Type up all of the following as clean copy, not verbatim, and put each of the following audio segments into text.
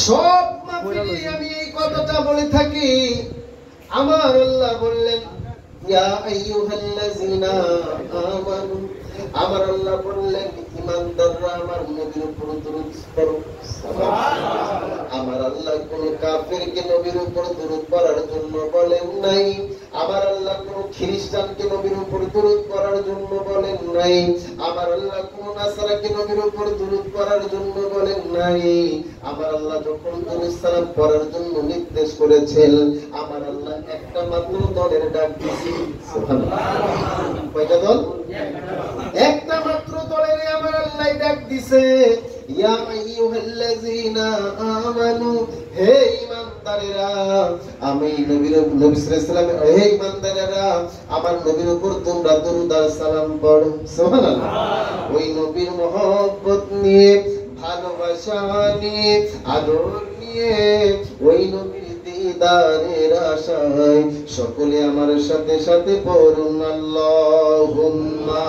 সব মাহফিলে আমি এই কথাটা বলে থাকি। আমার আল্লাহ বললেন ইয়া আইয়ুহাল্লাযিনা আমানু, আমার আল্লাহ বললেন ঈমানদাররা আমার নবীর উপর দরুদ পড়ো। আমার আল্লাহ কোন কাফিরকে নবীর উপর দরুদ পড়ার জন্য বলেন নাই। আমার আল্লাহ কোন খ্রিস্টানকে নবীর উপর দরুদ পড়ার জন্য বলেন নাই। আমার আল্লাহ কোন নাসারাকে নবীর উপর দরুদ পড়ার জন্য বলেন নাই। আমার আল্লাহ যখন দরুদ সালাম পড়ার জন্য নির্দেশ করেছেন, আমার আল্লাহ একটা মাত্র দলের ডাক দিয়েছে। সুবহানাল্লাহ। কয়টা দল? একটা মাত্র দলের আমার আল্লাহ ডাক দিয়েছে। ইয়া আইয়ুহাল্লাযীনা আমানু, হে ঈমানদারেরা, আমি নবী সাল্লাল্লাহু আলাইহি ওয়াসাল্লাম, হে ঈমানদারেরা, আমার নবীর উপর তোমরা দরুদ আর সালাম পড়ো। সুবহানাল্লাহ। ওই নবীর মহব্বত নিয়ে, ভালোবাসা নিয়ে, আদর নিয়ে, ওই নবীর দিদারের আশায় সকলে আমার সাথে সাথে পড়ুন আল্লাহুম্মা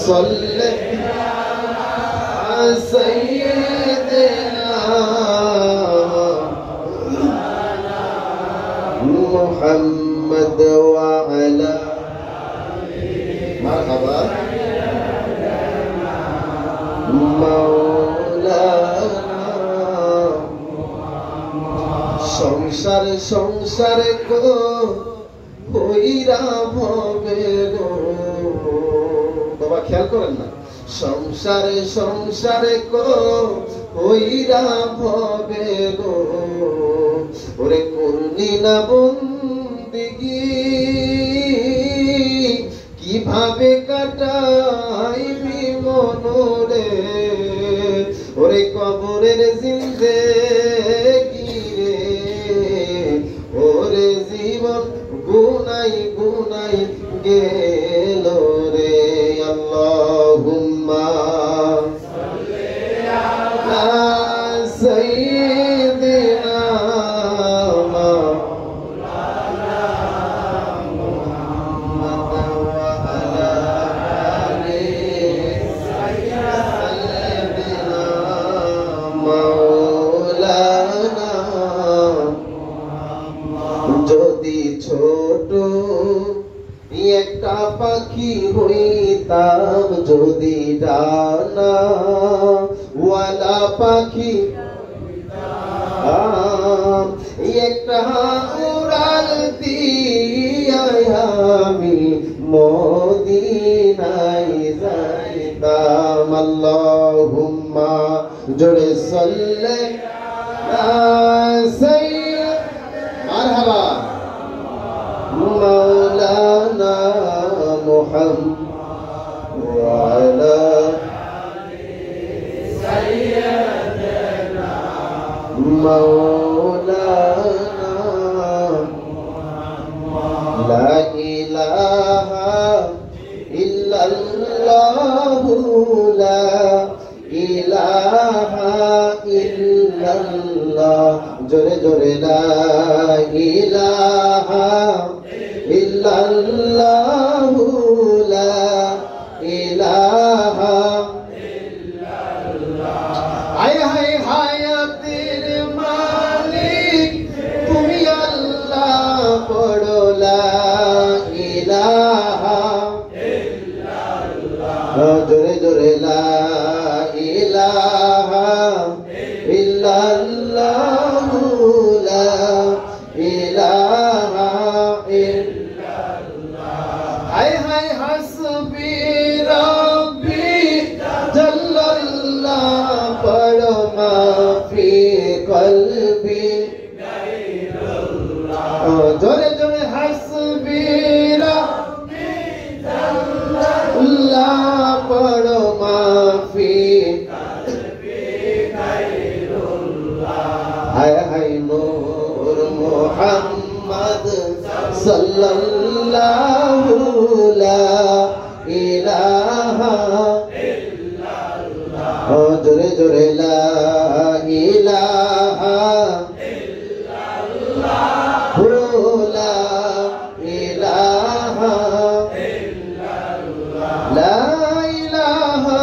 সাল্লি সাইয়্যিদিনা মুহাম্মদ ওয়া আলা মারহাবা মাওলানা। সংসারে সংসারে গো হইরা হবে গো, বাবা খেয়াল করেন না, সংসারে সংসারে গো হইরা হবে গো, ওরে করলি না বন্দিগি কিভাবে কাটাইবি মনরে, ওরে কবরের জিন্দেগি রে, ওরে জীবন গুনাই গুনাই গেল রে। আল্লাহুম্মা সাল্লি আলা সাইয়্যিদিনা মাওলানা মুহাম্মদ ওয়া আলা আলি সাইয়্যিদিনা মাওলানা। যদি ছোট একটা পাখি হইতাম, যদি ডানা ওয়ালা পাখি একটা উড়াল দিয়া আমি মদিনায় যাইতাম। আল্লাহুম্মা জোরে সাল্লি মারহাবা মাওলানা মুহাম্মদ ওয়া আলা সাইয়্যিদিনা মাওলানা। লা ইলাহা ইল্লাল্লাহু লা ইলাহা ইল্লাল্লাহ, জোরে জোরে লা ইলাহা ইল্লাল্লাহু লা ইলাহা ইল্লাল্লাহ। হায় হায় হায়াতের মালিক তুমি আল্লাহ, পড়ো লা ইলাহা ইল্লাল্লাহ, জোরে জোরে লা ইলাহা ইল্লাল্লাহু লা ইলাহা ইল্লাল্লাহ। হায় হায় হাসবি রাব্বি জাল্লাল্লাহ, পড়ো মাফি কলবি গায়রুল্লাহ, জোরে জোরে হাসবি রাব্বি জাল্লাল্লাহ, পড়ো মাফি কলবি গায়রুল্লাহ। হায় হায় নূর মুহাম্মদ সাল্লাল্লাহু লা ইলাহা ইল্লাল্লাহ, জোরে জোরে লা ইলাহা ইল্লাল্লাহ, লা ইলাহা ইল্লাল্লাহ, লা ইলাহা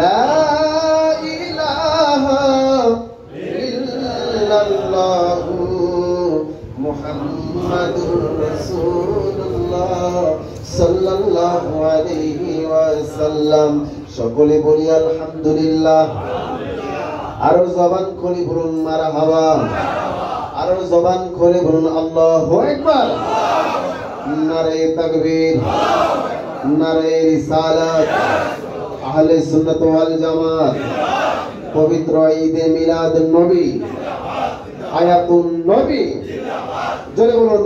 লা ইলাহা ইল্লাল্লাহু মুহাম্মাদুর রাসূলুল্লাহ সাল্লাল্লাহু আলাইহি ওয়াসাল্লাম। সকলে বলি আলহামদুলিল্লাহ। আরো জবান খুলে বলুন মারহাবা। আরো জবান খুলে বলুন আল্লাহু আকবার। নারে তাকবীর, নারে রিসালাত। আহলে সুন্নাত ওয়াল জামাত পবিত্র ঈদে মিলাদ নবী, হায়াতুন নবী, জোরে বলুন।